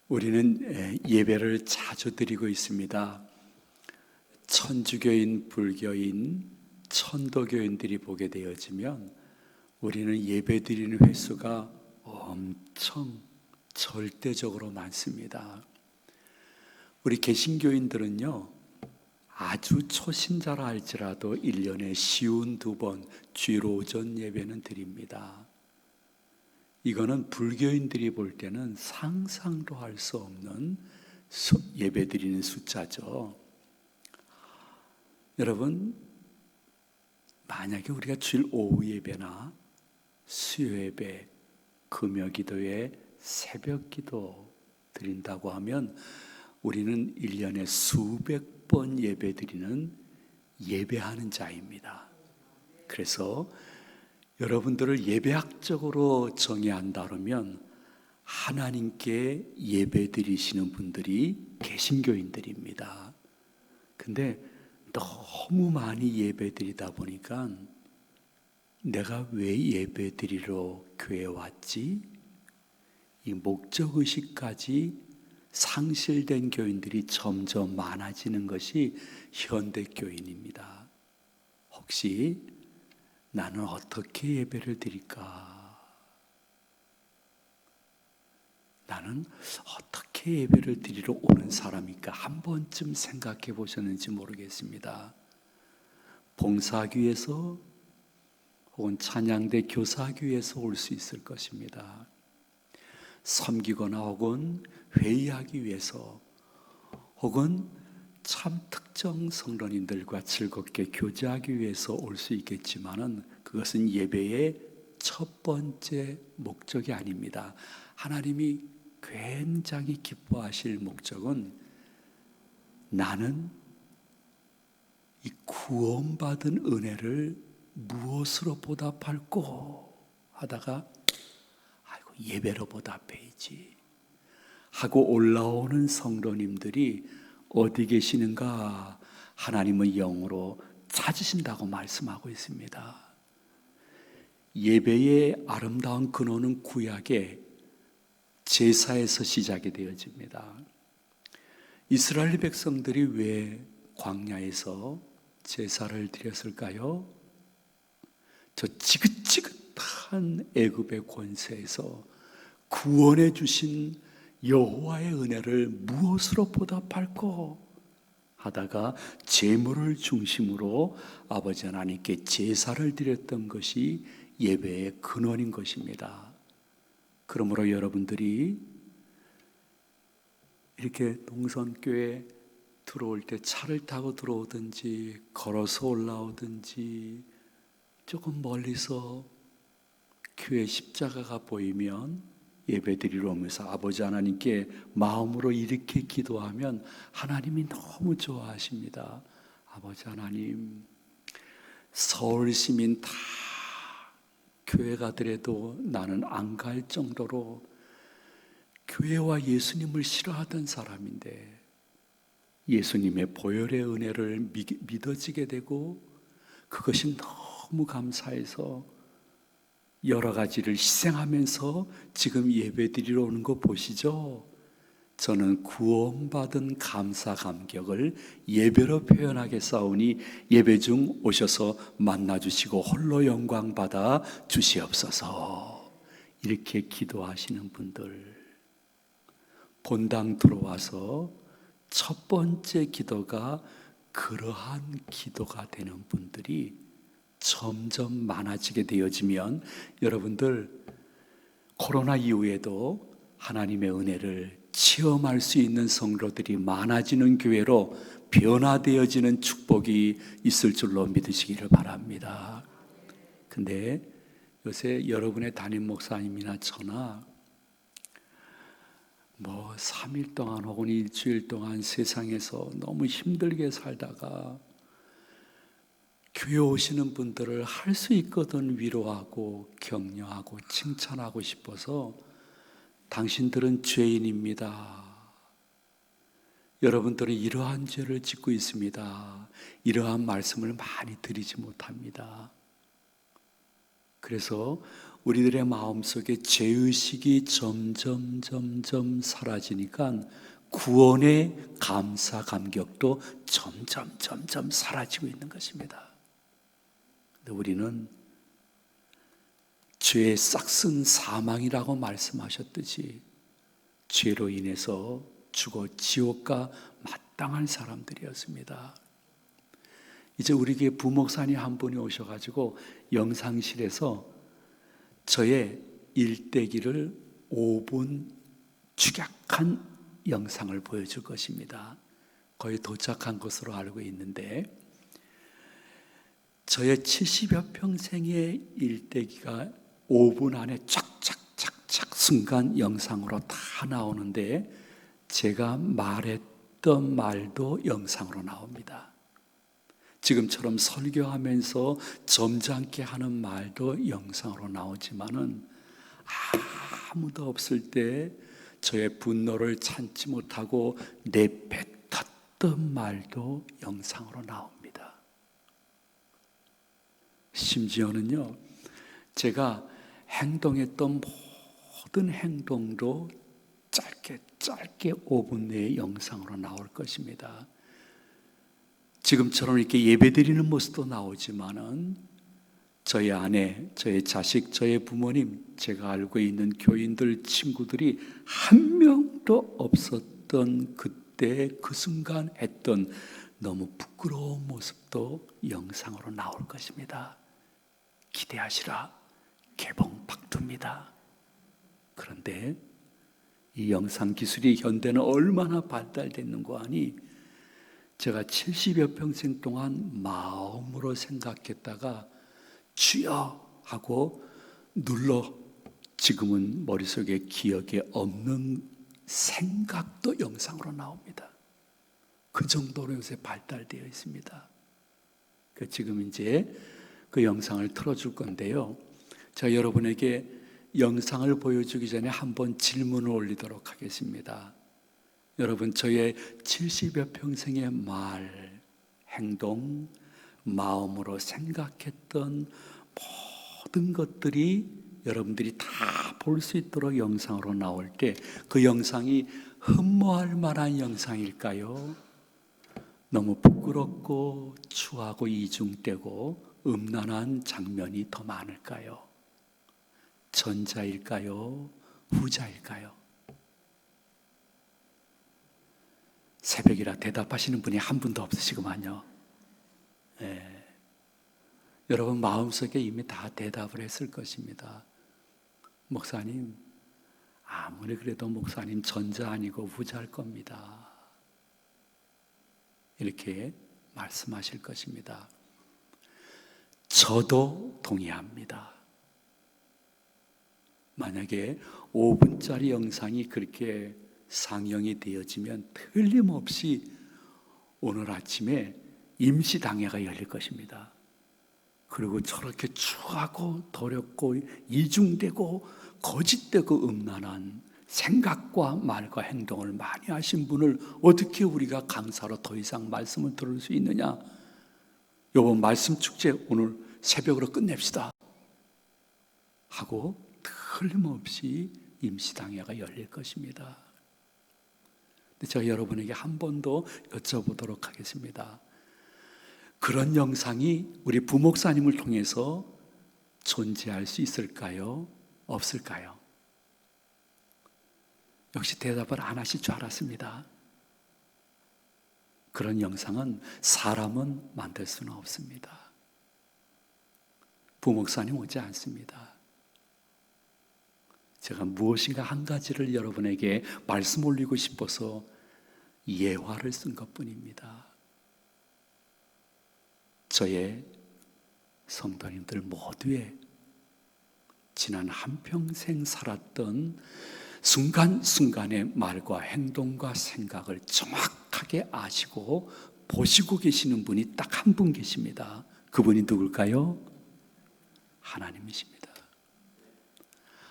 우리는 예배를 자주 드리고 있습니다. 천주교인, 불교인, 천도교인들이 보게 되어지면 우리는 예배 드리는 횟수가 엄청 절대적으로 많습니다. 우리 개신교인들은요, 아주 초신자라 할지라도 1년에 쉬운 2번 주일 오전 예배는 드립니다. 이거는 불교인들이 볼 때는 상상도 할 수 없는 예배 드리는 숫자죠. 여러분, 만약에 우리가 주일 오후 예배나 수요 예배, 금요 기도회, 새벽 기도 드린다고 하면 우리는 1년에 수백 번 예배 드리는 예배하는 자입니다. 그래서 여러분들을 예배학적으로 정의한다면 하나님께 예배 드리시는 분들이 개신교인들입니다. 근데 너무 많이 예배 드리다 보니까 내가 왜 예배 드리러 교회에 왔지? 이 목적의식까지 상실된 교인들이 점점 많아지는 것이 현대교인입니다. 혹시 나는 어떻게 예배를 드릴까? 나는 어떻게 예배를 드리러 오는 사람일까? 한 번쯤 생각해 보셨는지 모르겠습니다. 봉사교회에서 혹은 찬양대 교사교회에서 올 수 있을 것입니다. 섬기거나 혹은 회의하기 위해서 혹은 참 특정 성도님들과 즐겁게 교제하기 위해서 올 수 있겠지만은 그것은 예배의 첫 번째 목적이 아닙니다. 하나님이 굉장히 기뻐하실 목적은 나는 이 구원받은 은혜를 무엇으로 보답할꼬 하다가 아이고 예배로 보답해야지 하고 올라오는 성도님들이 어디 계시는가? 하나님의 영으로 찾으신다고 말씀하고 있습니다. 예배의 아름다운 근원은 구약의 제사에서 시작이 되어집니다. 이스라엘 백성들이 왜 광야에서 제사를 드렸을까요? 저 지긋지긋한 애굽의 권세에서 구원해 주신 여호와의 은혜를 무엇으로 보답할꼬 하다가 제물을 중심으로 아버지 하나님께 제사를 드렸던 것이 예배의 근원인 것입니다. 그러므로 여러분들이 이렇게 동선교회 들어올 때 차를 타고 들어오든지 걸어서 올라오든지 조금 멀리서 교회 십자가가 보이면 예배드리러 오면서 아버지 하나님께 마음으로 이렇게 기도하면 하나님이 너무 좋아하십니다. 아버지 하나님, 서울 시민 다 교회 가더라도 나는 안 갈 정도로 교회와 예수님을 싫어하던 사람인데 예수님의 보혈의 은혜를 믿어지게 되고 그것이 너무 감사해서 여러 가지를 희생하면서 지금 예배 드리러 오는 거 보시죠? 저는 구원받은 감사 감격을 예배로 표현하겠사오니 예배 중 오셔서 만나주시고 홀로 영광 받아 주시옵소서. 이렇게 기도하시는 분들, 본당 들어와서 첫 번째 기도가 그러한 기도가 되는 분들이 점점 많아지게 되어지면 여러분들 코로나 이후에도 하나님의 은혜를 체험할 수 있는 성도들이 많아지는 교회로 변화되어지는 축복이 있을 줄로 믿으시기를 바랍니다. 근데 요새 여러분의 담임 목사님이나 저나 3일 동안 혹은 일주일 동안 세상에서 너무 힘들게 살다가 교회 오시는 분들을 할 수 있거든 위로하고 격려하고 칭찬하고 싶어서 당신들은 죄인입니다. 여러분들은 이러한 죄를 짓고 있습니다. 이러한 말씀을 많이 드리지 못합니다. 그래서 우리들의 마음속에 죄의식이 점점 사라지니까 구원의 감사 감격도 점점 사라지고 있는 것입니다. 근데 우리는 죄의 싹슨 사망이라고 말씀하셨듯이 죄로 인해서 죽어 지옥과 마땅한 사람들이었습니다. 이제 우리 교회 부목사님 한 분이 오셔가지고 영상실에서 저의 일대기를 5분 축약한 영상을 보여줄 것입니다. 거의 도착한 것으로 알고 있는데, 저의 70여 평생의 일대기가 5분 안에 착착착착 순간 영상으로 다 나오는데, 제가 말했던 말도 영상으로 나옵니다. 지금처럼 설교하면서 점잖게 하는 말도 영상으로 나오지만은 아무도 없을 때 저의 분노를 참지 못하고 내뱉었던 말도 영상으로 나옵니다. 심지어는요, 제가 행동했던 모든 행동도 짧게 5분 내에 영상으로 나올 것입니다. 지금처럼 이렇게 예배드리는 모습도 나오지만은 저희 아내, 저희 자식, 저희 부모님, 제가 알고 있는 교인들, 친구들이 한 명도 없었던 그때 그 순간 했던 너무 부끄러운 모습도 영상으로 나올 것입니다. 기대하시라. 개봉 박두입니다. 그런데 이 영상 기술이 현대는 얼마나 발달됐는고 하니, 제가 70여 평생 동안 마음으로 생각했다가 주여 하고 눌러 지금은 머릿속에 기억에 없는 생각도 영상으로 나옵니다. 그 정도로 요새 발달되어 있습니다. 지금 이제 그 영상을 틀어줄 건데요, 제가 여러분에게 영상을 보여주기 전에 한번 질문을 올리도록 하겠습니다. 여러분, 저의 70여 평생의 말, 행동, 마음으로 생각했던 모든 것들이 여러분들이 다 볼 수 있도록 영상으로 나올 때 그 영상이 흠모할 만한 영상일까요? 너무 부끄럽고 추하고 이중되고 음란한 장면이 더 많을까요? 전자일까요? 후자일까요? 새벽이라 대답하시는 분이 한 분도 없으시구만요. 여러분 마음속에 이미 다 대답을 했을 것입니다. 목사님, 아무리 그래도 목사님 전자 아니고 후자일 겁니다. 이렇게 말씀하실 것입니다. 저도 동의합니다. 만약에 5분짜리 영상이 그렇게 상영이 되어지면 틀림없이 오늘 아침에 임시당회가 열릴 것입니다. 그리고 저렇게 추하고 더럽고 이중되고 거짓되고 음란한 생각과 말과 행동을 많이 하신 분을 어떻게 우리가 강사로 더 이상 말씀을 들을 수 있느냐? 이번 말씀 축제 오늘 새벽으로 끝냅시다 하고 틀림없이 임시당회가 열릴 것입니다. 근데 제가 여러분에게 한 번 더 여쭤보도록 하겠습니다. 그런 영상이 우리 부목사님을 통해서 존재할 수 있을까요? 없을까요? 역시 대답을 안 하실 줄 알았습니다. 그런 영상은 사람은 만들 수는 없습니다. 부목사님 오지 않습니다. 제가 무엇인가 한 가지를 여러분에게 말씀 올리고 싶어서 예화를 쓴 것뿐입니다. 저의 성도님들 모두의 지난 한평생 살았던 순간순간의 말과 행동과 생각을 정확하게 아시고 보시고 계시는 분이 딱 한 분 계십니다. 그분이 누굴까요? 하나님이십니다.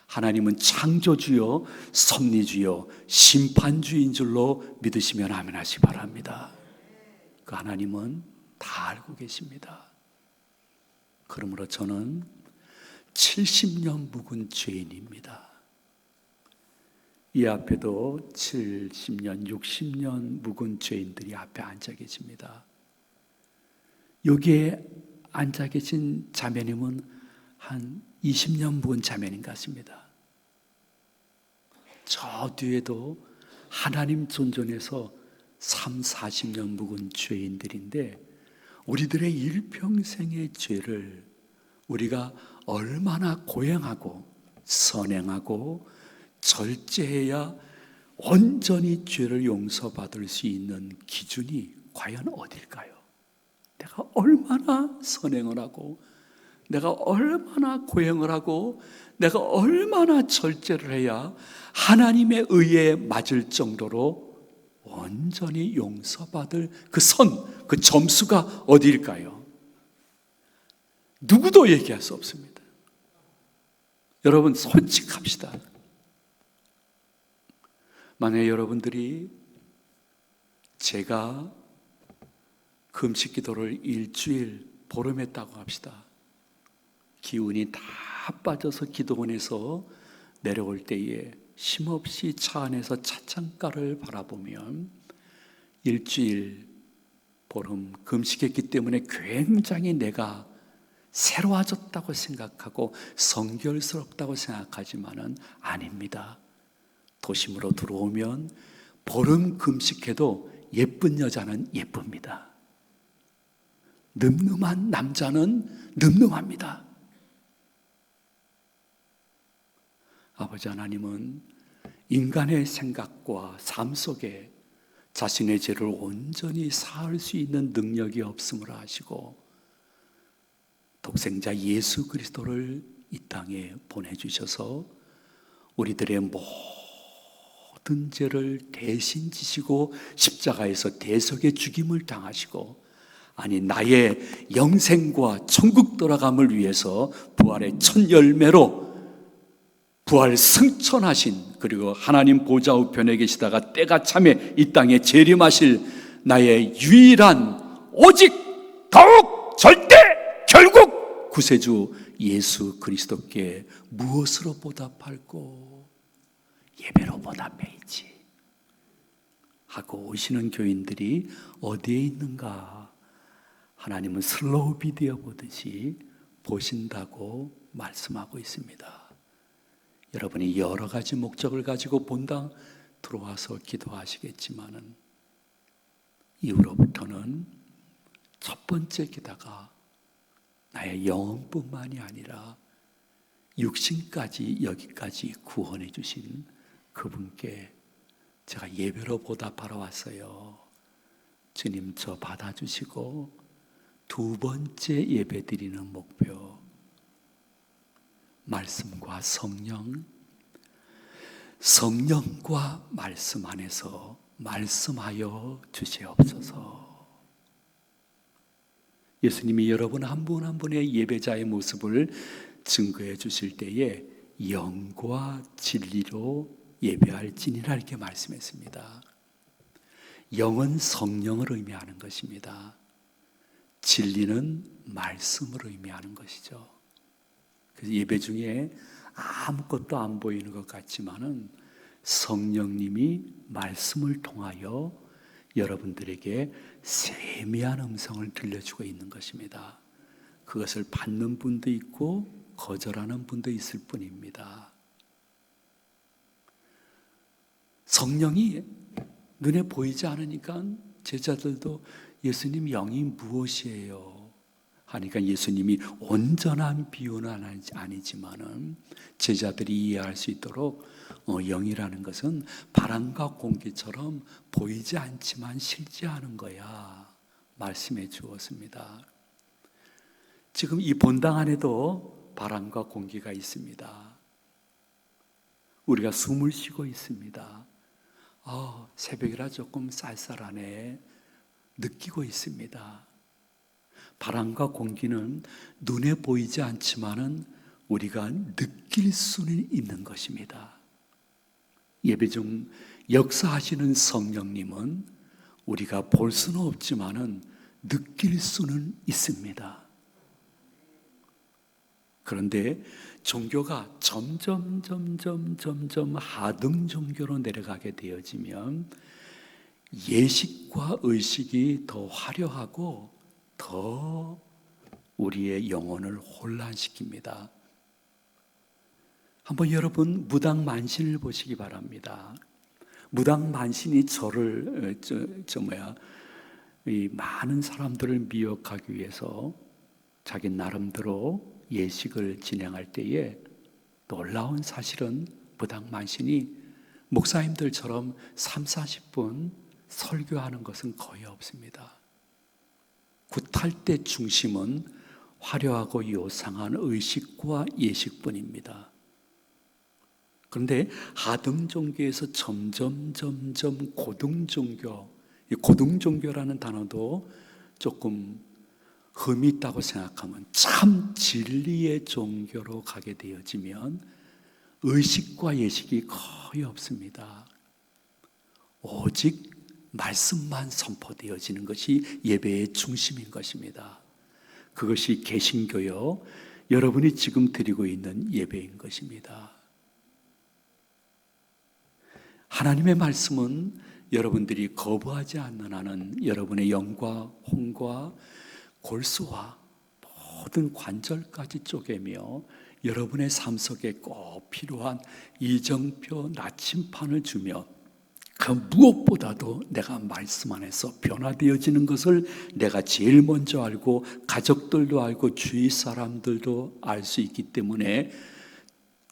하나님은 창조주요, 섭리주요, 심판주인 줄로 믿으시면 아멘 하시기 바랍니다. 그 하나님은 다 알고 계십니다. 그러므로 저는 70년 묵은 죄인입니다. 이 앞에도 70년, 60년 묵은 죄인들이 앞에 앉아 계십니다. 여기에 앉아 계신 자매님은 한 20년 묵은 자매님 같습니다. 저 뒤에도 하나님 존전에서 3, 40년 묵은 죄인들인데 우리들의 일평생의 죄를 우리가 얼마나 고행하고 선행하고 절제해야 온전히 죄를 용서받을 수 있는 기준이 과연 어딜까요? 내가 얼마나 선행을 하고 내가 얼마나 고행을 하고 내가 얼마나 절제를 해야 하나님의 의에 맞을 정도로 온전히 용서받을 그 선, 그 점수가 어디일까요? 누구도 얘기할 수 없습니다. 여러분 솔직합시다. 만약에 여러분들이 제가 금식 기도를 일주일 보름했다고 합시다. 기운이 다 빠져서 기도원에서 내려올 때에 쉼없이 차 안에서 차창가를 바라보면 일주일 보름 금식했기 때문에 굉장히 내가 새로워졌다고 생각하고 성결스럽다고 생각하지만은 아닙니다. 도심으로 들어오면 보름 금식해도 예쁜 여자는 예쁩니다. 늠름한 남자는 늠름합니다. 아버지 하나님은 인간의 생각과 삶 속에 자신의 죄를 온전히 사할 수 있는 능력이 없음을 아시고 독생자 예수 그리스도를 이 땅에 보내주셔서 우리들의 모든 죄를 대신 지시고 십자가에서 대속의 죽임을 당하시고 아니 나의 영생과 천국 돌아감을 위해서 부활의 첫 열매로 부활 승천하신 그리고 하나님 보좌 우편에 계시다가 때가 참에 이 땅에 재림하실 나의 유일한 오직 더욱 절대 결국 구세주 예수 그리스도께 무엇으로 보답할꼬? 예배로 보답해야지 하고 오시는 교인들이 어디에 있는가? 하나님은 슬로우 비디오 보듯이 보신다고 말씀하고 있습니다. 여러분이 여러 가지 목적을 가지고 본당 들어와서 기도하시겠지만은 이후로부터는 첫 번째 기도가 나의 영혼뿐만이 아니라 육신까지 여기까지 구원해 주신 그분께 제가 예배로 보답하러 왔어요. 주님 저 받아주시고 두 번째 예배 드리는 목표 말씀과 성령과 말씀 안에서 말씀하여 주시옵소서. 예수님이 여러분 한 분 한 분의 예배자의 모습을 증거해 주실 때에 영과 진리로 예배할지니라 이렇게 말씀했습니다. 영은 성령을 의미하는 것입니다. 진리는 말씀을 의미하는 것이죠. 그래서 예배 중에 아무것도 안 보이는 것 같지만은 성령님이 말씀을 통하여 여러분들에게 세미한 음성을 들려주고 있는 것입니다. 그것을 받는 분도 있고 거절하는 분도 있을 뿐입니다. 성령이 눈에 보이지 않으니까 제자들도 예수님 영이 무엇이에요? 하니까 예수님이 온전한 비유는 아니지만은 제자들이 이해할 수 있도록 영이라는 것은 바람과 공기처럼 보이지 않지만 실제하는 거야 말씀해 주었습니다. 지금 이 본당 안에도 바람과 공기가 있습니다. 우리가 숨을 쉬고 있습니다. 새벽이라 조금 쌀쌀하네 느끼고 있습니다. 바람과 공기는 눈에 보이지 않지만은 우리가 느낄 수는 있는 것입니다. 예배 중 역사하시는 성령님은 우리가 볼 수는 없지만은 느낄 수는 있습니다. 그런데 종교가 점점 하등 종교로 내려가게 되어지면 예식과 의식이 더 화려하고 더 우리의 영혼을 혼란시킵니다. 한번 여러분 무당만신을 보시기 바랍니다. 무당만신이 저를 이 많은 사람들을 미혹하기 위해서 자기 나름대로 예식을 진행할 때에 놀라운 사실은 무당만신이 목사님들처럼 30-40분 설교하는 것은 거의 없습니다. 굿할 때 중심은 화려하고 요상한 의식과 예식뿐입니다. 그런데 하등 종교에서 점점 고등 종교, 이 고등 종교라는 단어도 조금 흠이 있다고 생각하면 참 진리의 종교로 가게 되어지면 의식과 예식이 거의 없습니다. 오직 말씀만 선포되어지는 것이 예배의 중심인 것입니다. 그것이 개신교요, 여러분이 지금 드리고 있는 예배인 것입니다. 하나님의 말씀은 여러분들이 거부하지 않는 한은 여러분의 영과 혼과 골수와 모든 관절까지 쪼개며 여러분의 삶 속에 꼭 필요한 이정표 나침판을 주며 그 무엇보다도 내가 말씀 안에서 변화되어지는 것을 내가 제일 먼저 알고 가족들도 알고 주위 사람들도 알 수 있기 때문에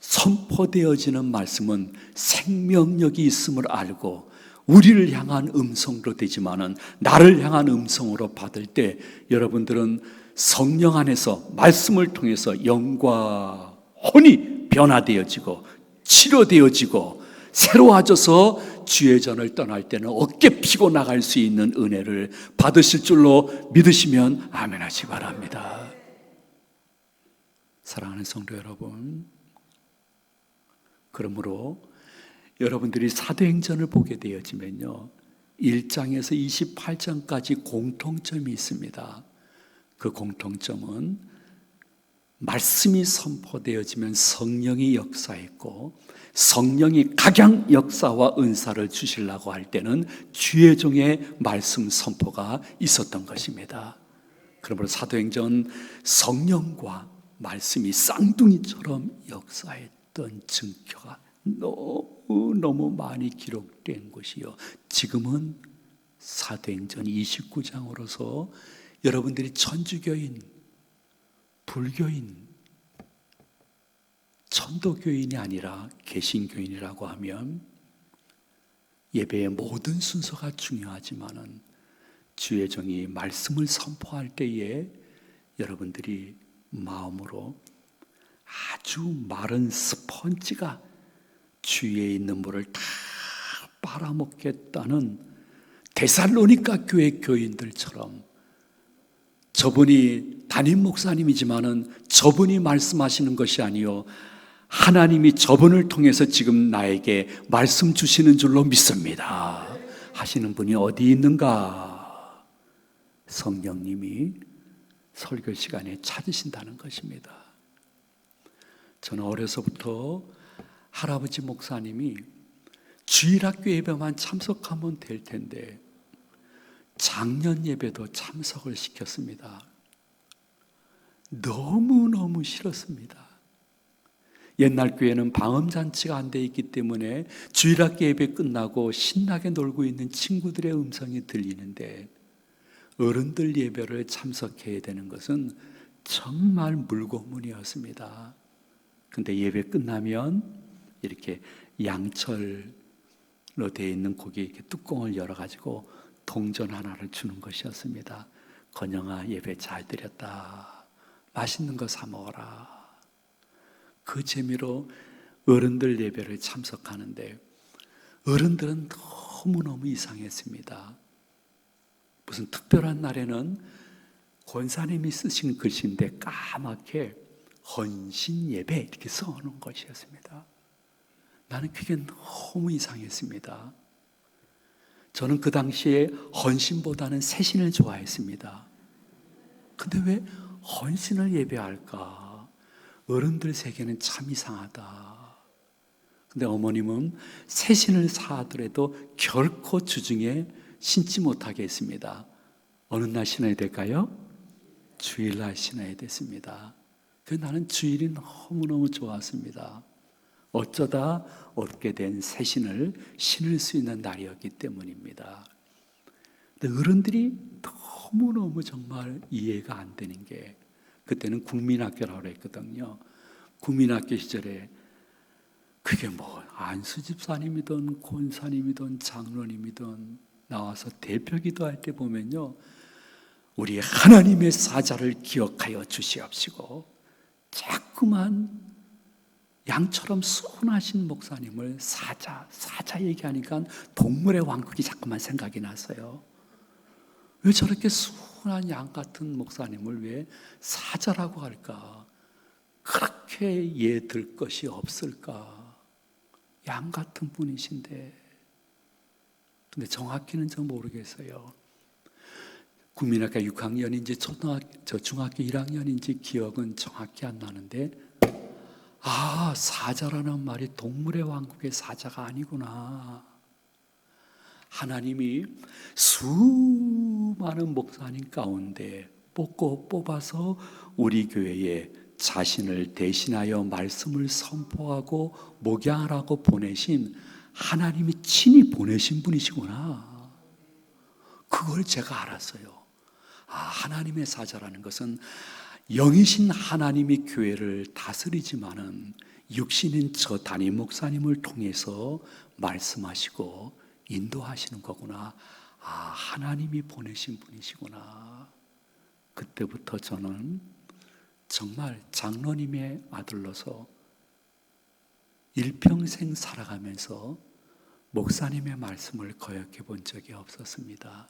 선포되어지는 말씀은 생명력이 있음을 알고 우리를 향한 음성으로 되지만은 나를 향한 음성으로 받을 때 여러분들은 성령 안에서 말씀을 통해서 영과 혼이 변화되어지고 치료되어지고 새로워져서 주의 전을 떠날 때는 어깨 피고 나갈 수 있는 은혜를 받으실 줄로 믿으시면 아멘 하시기 바랍니다. 사랑하는 성도 여러분, 그러므로 여러분들이 사도행전을 보게 되어지면요, 1장에서 28장까지 공통점이 있습니다. 그 공통점은 말씀이 선포되어지면 성령이 역사했고 성령이 각양 역사와 은사를 주시려고 할 때는 주의 종의 말씀 선포가 있었던 것입니다. 그러므로 사도행전 성령과 말씀이 쌍둥이처럼 역사했던 증거가 너무 많이 기록된 것이요, 지금은 사도행전 29장으로서 여러분들이 천주교인, 불교인, 천도교인이 아니라 개신교인이라고 하면 예배의 모든 순서가 중요하지만은 주의 종이 말씀을 선포할 때에 여러분들이 마음으로 아주 마른 스펀지가 주위에 있는 물을 다 빨아먹겠다는 데살로니가 교회 교인들처럼, 저분이 담임 목사님이지만은 저분이 말씀하시는 것이 아니요, 하나님이 저분을 통해서 지금 나에게 말씀 주시는 줄로 믿습니다 하시는 분이 어디 있는가? 성령님이 설교 시간에 찾으신다는 것입니다. 저는 어려서부터 할아버지 목사님이 주일학교 예배만 참석하면 될 텐데 작년 예배도 참석을 시켰습니다. 너무너무 싫었습니다. 옛날 교회는 방음잔치가 안 돼 있기 때문에 주일학교 예배 끝나고 신나게 놀고 있는 친구들의 음성이 들리는데 어른들 예배를 참석해야 되는 것은 정말 물고문이었습니다. 근데 예배 끝나면 이렇게 양철로 되어 있는 고기 이렇게 뚜껑을 열어가지고 동전 하나를 주는 것이었습니다. 건영아, 예배 잘 드렸다. 맛있는 거 사 먹어라. 그 재미로 어른들 예배를 참석하는데 어른들은 너무너무 이상했습니다. 무슨 특별한 날에는 권사님이 쓰신 글씨인데 까맣게 헌신 예배 이렇게 써놓은 것이었습니다. 나는 그게 너무 이상했습니다. 저는 그 당시에 헌신보다는 새신을 좋아했습니다. 근데 왜 헌신을 예배할까? 어른들 세계는 참 이상하다. 근데 어머님은 새 신을 사더라도 결코 주중에 신지 못하게 했습니다. 어느 날 신어야 될까요? 주일날 신어야 됐습니다. 그 나는 주일이 너무너무 좋았습니다. 어쩌다 얻게 된 새 신을 신을 수 있는 날이었기 때문입니다. 근데 어른들이 너무너무 정말 이해가 안 되는 게, 그때는 국민학교라고 했거든요. 국민학교 시절에 그게 뭐 안수집사님이든 권사님이든 장로님이든 나와서 대표기도 할 때 보면요, 우리 하나님의 사자를 기억하여 주시옵시고, 자꾸만 양처럼 순하신 목사님을 사자 얘기하니까 동물의 왕국이 자꾸만 생각이 났어요. 왜 저렇게 순한 양 같은 목사님을 왜 사자라고 할까? 그렇게 이해될 것이 없을까? 양 같은 분이신데. 근데 정확히는 저 모르겠어요. 국민학교 6학년인지 중학교 1학년인지 기억은 정확히 안 나는데, 사자라는 말이 동물의 왕국의 사자가 아니구나. 하나님이 수많은 목사님 가운데 뽑아서 우리 교회에 자신을 대신하여 말씀을 선포하고 목양하라고 보내신, 하나님이 친히 보내신 분이시구나. 그걸 제가 알았어요. 하나님의 사자라는 것은 영이신 하나님이 교회를 다스리지만은 육신인 저 담임 목사님을 통해서 말씀하시고 인도하시는 거구나. 하나님이 보내신 분이시구나. 그때부터 저는 정말 장로님의 아들로서 일평생 살아가면서 목사님의 말씀을 거역해 본 적이 없었습니다.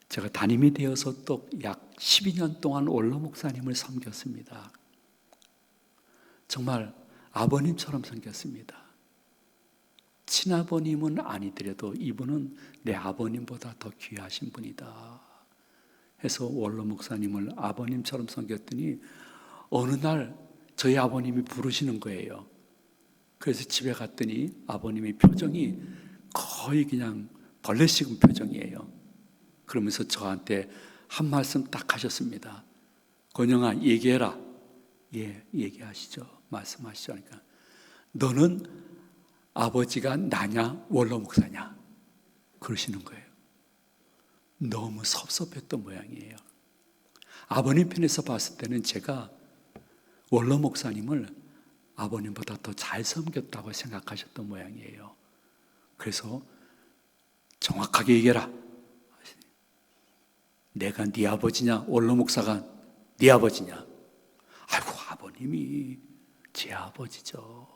제가 담임이 되어서 또 약 12년 동안 원로 목사님을 섬겼습니다. 정말 아버님처럼 섬겼습니다. 친아버님은 아니더라도 이분은 내 아버님보다 더 귀하신 분이다 해서 원로 목사님을 아버님처럼 섬겼더니 어느 날 저희 아버님이 부르시는 거예요. 그래서 집에 갔더니 아버님의 표정이 거의 그냥 벌레 씹은 표정이에요. 그러면서 저한테 한 말씀 딱 하셨습니다. 권영아, 얘기해라. 예, 얘기하시죠. 말씀하시죠. 그러니까 너는 아버지가 나냐 원로 목사냐 그러시는 거예요. 너무 섭섭했던 모양이에요. 아버님 편에서 봤을 때는 제가 원로 목사님을 아버님보다 더 잘 섬겼다고 생각하셨던 모양이에요. 그래서 정확하게 얘기해라. 내가 네 아버지냐 원로 목사가 네 아버지냐? 아이고, 아버님이 제 아버지죠.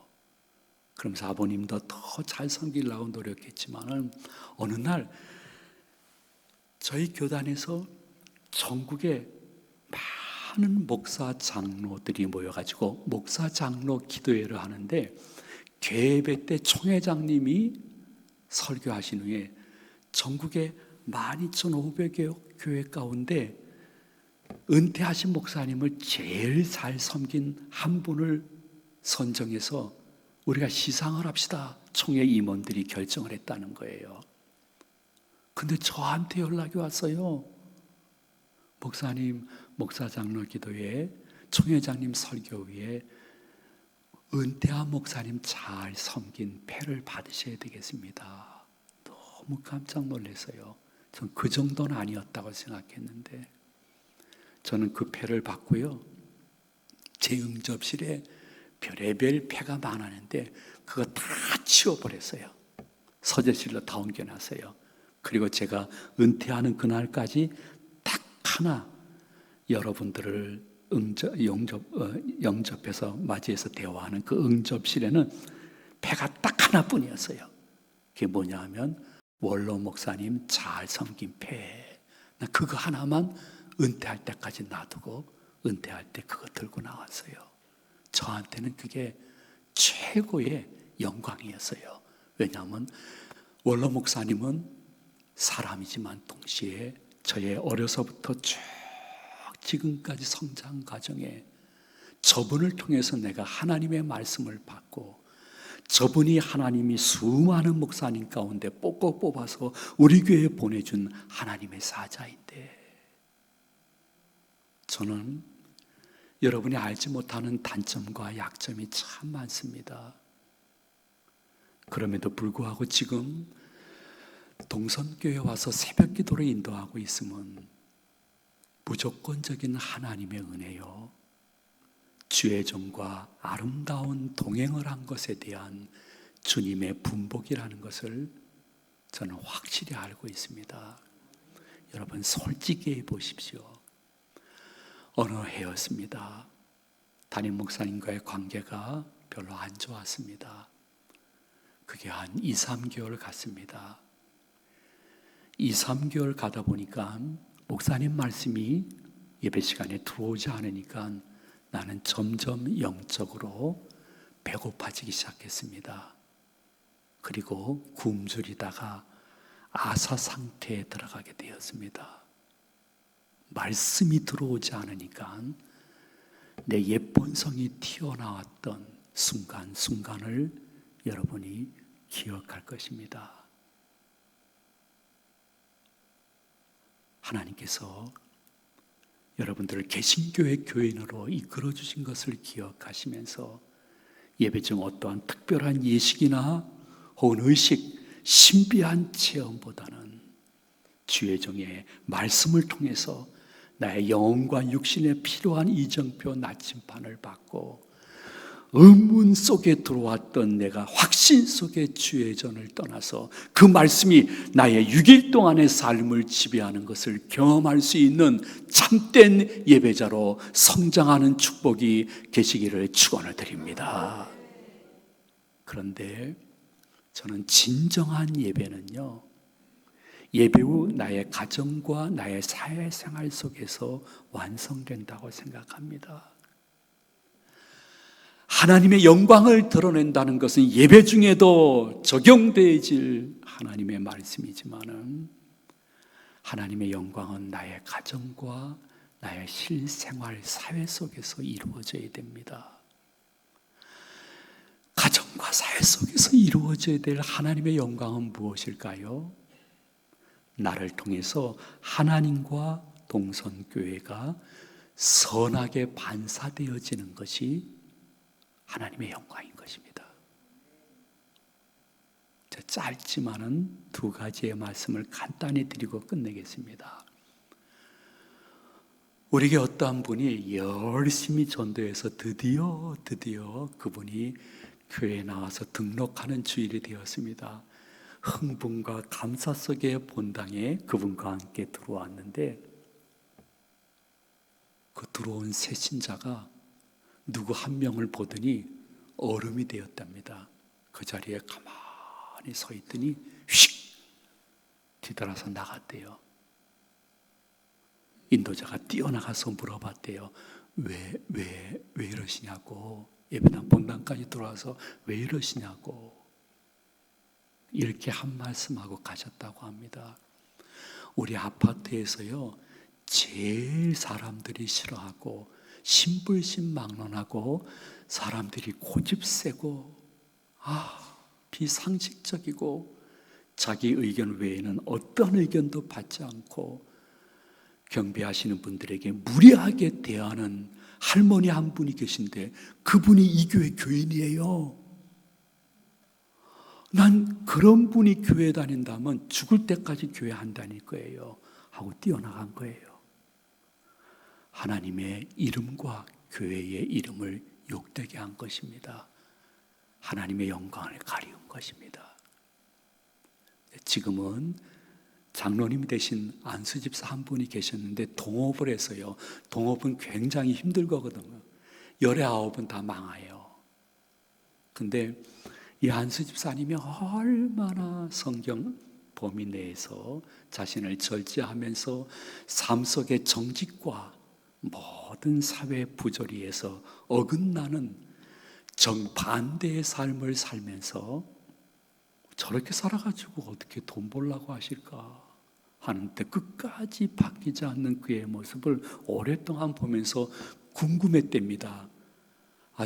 그러면서 아버님도 더 잘 섬기려고 노력했지만 어느 날 저희 교단에서 전국에 많은 목사 장로들이 모여가지고 목사 장로 기도회를 하는데, 개회 때 총회장님이 설교하신 후에 전국에 12,500여 교회 가운데 은퇴하신 목사님을 제일 잘 섬긴 한 분을 선정해서 우리가 시상을 합시다. 총회 임원들이 결정을 했다는 거예요. 근데 저한테 연락이 왔어요. 목사님, 목사 장로 기도회 총회장님 설교 후에 은퇴한 목사님 잘 섬긴 패를 받으셔야 되겠습니다. 너무 깜짝 놀랐어요. 전 그 정도는 아니었다고 생각했는데, 저는 그 패를 받고요, 제 응접실에 별의별 패가 많았는데 그거 다 치워버렸어요. 서재실로 다 옮겨놨어요. 그리고 제가 은퇴하는 그날까지 딱 하나 여러분들을 영접해서 맞이해서 대화하는 그 응접실에는 패가 딱 하나뿐이었어요. 그게 뭐냐 하면 원로 목사님 잘 섬긴 패. 나 그거 하나만 은퇴할 때까지 놔두고 은퇴할 때 그거 들고 나왔어요. 저한테는 그게 최고의 영광이었어요. 왜냐하면 원로 목사님은 사람이지만 동시에 저의 어려서부터 쭉 지금까지 성장 과정에 저분을 통해서 내가 하나님의 말씀을 받고, 저분이 하나님이 수많은 목사님 가운데 뽑고 뽑아서 우리 교회에 보내준 하나님의 사자인데, 저는 여러분이 알지 못하는 단점과 약점이 참 많습니다. 그럼에도 불구하고 지금 동선교회에 와서 새벽 기도를 인도하고 있으면 무조건적인 하나님의 은혜요, 주의 종과 아름다운 동행을 한 것에 대한 주님의 분복이라는 것을 저는 확실히 알고 있습니다. 여러분 솔직히 보십시오. 어느 해였습니다. 담임 목사님과의 관계가 별로 안 좋았습니다. 그게 한 2, 3개월 갔습니다. 2, 3개월 가다 보니까 목사님 말씀이 예배 시간에 들어오지 않으니까 나는 점점 영적으로 배고파지기 시작했습니다. 그리고 굶주리다가 아사 상태에 들어가게 되었습니다. 말씀이 들어오지 않으니까 내 옛본성이 튀어나왔던 순간순간을 여러분이 기억할 것입니다. 하나님께서 여러분들을 개신교회 교인으로 이끌어 주신 것을 기억하시면서 예배 중 어떠한 특별한 예식이나 혹은 의식, 신비한 체험보다는 주의 종의 말씀을 통해서 나의 영혼과 육신에 필요한 이정표 나침판을 받고, 의문 속에 들어왔던 내가 확신 속에 주의 전을 떠나서 그 말씀이 나의 6일 동안의 삶을 지배하는 것을 경험할 수 있는 참된 예배자로 성장하는 축복이 계시기를 축원을 드립니다. 그런데 저는 진정한 예배는요, 예배 후 나의 가정과 나의 사회생활 속에서 완성된다고 생각합니다. 하나님의 영광을 드러낸다는 것은 예배 중에도 적용되어질 하나님의 말씀이지만은, 하나님의 영광은 나의 가정과 나의 실생활, 사회 속에서 이루어져야 됩니다. 가정과 사회 속에서 이루어져야 될 하나님의 영광은 무엇일까요? 나를 통해서 하나님과 동선교회가 선하게 반사되어지는 것이 하나님의 영광인 것입니다. 짧지만은 두 가지의 말씀을 간단히 드리고 끝내겠습니다. 우리에게 어떠한 분이 열심히 전도해서 드디어 그분이 교회에 나와서 등록하는 주일이 되었습니다. 흥분과 감사 속의 본당에 그분과 함께 들어왔는데, 그 들어온 새 신자가 누구 한 명을 보더니 얼음이 되었답니다. 그 자리에 가만히 서 있더니 휙 뒤돌아서 나갔대요. 인도자가 뛰어나가서 물어봤대요. 왜 이러시냐고. 예배당 본당까지 들어와서 왜 이러시냐고. 이렇게 한 말씀하고 가셨다고 합니다. 우리 아파트에서요, 제일 사람들이 싫어하고 신불신망론하고 사람들이 고집세고 비상식적이고 자기 의견 외에는 어떤 의견도 받지 않고 경배하시는 분들에게 무례하게 대하는 할머니 한 분이 계신데, 그분이 이 교회 교인이에요. 난 그런 분이 교회 다닌다면 죽을 때까지 교회 안 다닐 거예요 하고 뛰어나간 거예요. 하나님의 이름과 교회의 이름을 욕되게 한 것입니다. 하나님의 영광을 가리운 것입니다. 지금은 장로님이 되신 안수 집사 한 분이 계셨는데 동업을 해서요, 동업은 굉장히 힘들거든요. 열의 9은 다 망해요. 근데 이 안수 집사님이 얼마나 성경 범위 내에서 자신을 절제하면서 삶 속의 정직과 모든 사회 부조리에서 어긋나는 정반대의 삶을 살면서 저렇게 살아가지고 어떻게 돈 벌라고 하실까 하는데, 끝까지 바뀌지 않는 그의 모습을 오랫동안 보면서 궁금했답니다.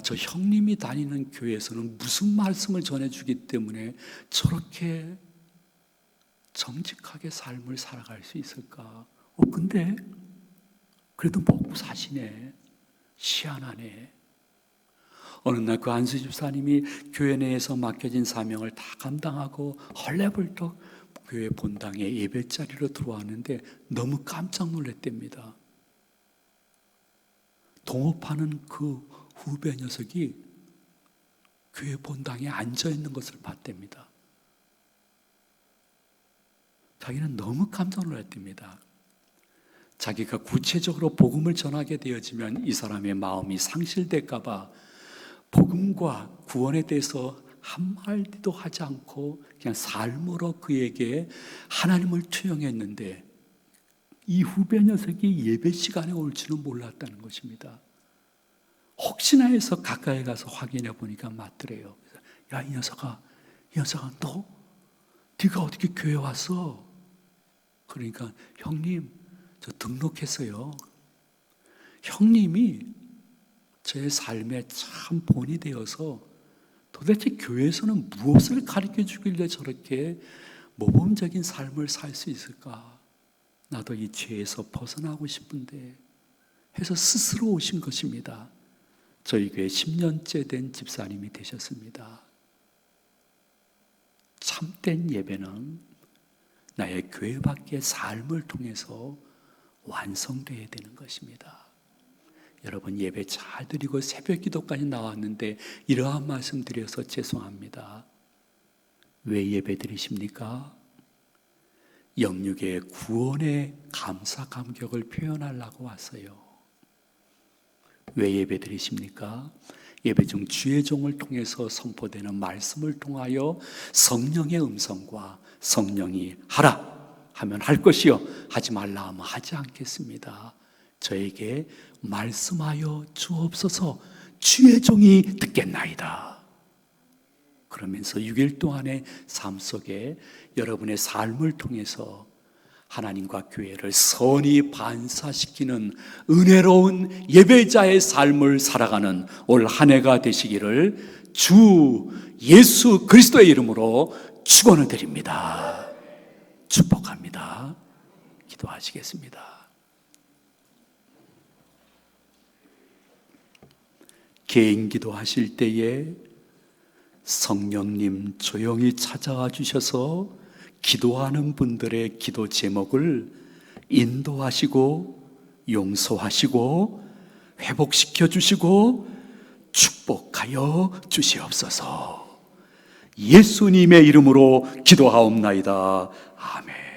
저 형님이 다니는 교회에서는 무슨 말씀을 전해주기 때문에 저렇게 정직하게 삶을 살아갈 수 있을까? 근데 그래도 먹고 사시네. 희한하네. 어느 날 그 안수 집사님이 교회 내에서 맡겨진 사명을 다 감당하고 헐레벌떡 교회 본당에 예배 자리로 들어왔는데 너무 깜짝 놀랐답니다. 동업하는 그 후배 녀석이 교회 본당에 앉아 있는 것을 봤답니다. 자기는 너무 깜짝 놀랐답니다. 자기가 구체적으로 복음을 전하게 되어지면 이 사람의 마음이 상실될까 봐 복음과 구원에 대해서 한마디도 하지 않고 그냥 삶으로 그에게 하나님을 투영했는데 이 후배 녀석이 예배 시간에 올 줄은 몰랐다는 것입니다. 혹시나 해서 가까이 가서 확인해 보니까 맞더래요. 야, 이 녀석아 네가 어떻게 교회 왔어? 그러니까 형님, 저 등록했어요. 형님이 제 삶의 참 본이 되어서 도대체 교회에서는 무엇을 가르쳐 주길래 저렇게 모범적인 삶을 살 수 있을까? 나도 이 죄에서 벗어나고 싶은데 해서 스스로 오신 것입니다. 저희 교회 10년째 된 집사님이 되셨습니다. 참된 예배는 나의 교회 밖의 삶을 통해서 완성되어야 되는 것입니다. 여러분, 예배 잘 드리고 새벽 기도까지 나왔는데 이러한 말씀 드려서 죄송합니다. 왜 예배 드리십니까? 영육의 구원의 감사 감격을 표현하려고 왔어요. 왜 예배 드리십니까? 예배 중 주의 종을 통해서 선포되는 말씀을 통하여 성령의 음성과 성령이 하라 하면 할 것이요 하지 말라 하면 하지 않겠습니다. 저에게 말씀하여 주옵소서, 주의 종이 듣겠나이다. 그러면서 6일 동안의 삶 속에 여러분의 삶을 통해서 하나님과 교회를 선히 반사시키는 은혜로운 예배자의 삶을 살아가는 올 한 해가 되시기를 주 예수 그리스도의 이름으로 축원을 드립니다. 축복합니다. 기도하시겠습니다. 개인 기도하실 때에 성령님 조용히 찾아와 주셔서 기도하는 분들의 기도 제목을 인도하시고 용서하시고 회복시켜 주시고 축복하여 주시옵소서. 예수님의 이름으로 기도하옵나이다. 아멘.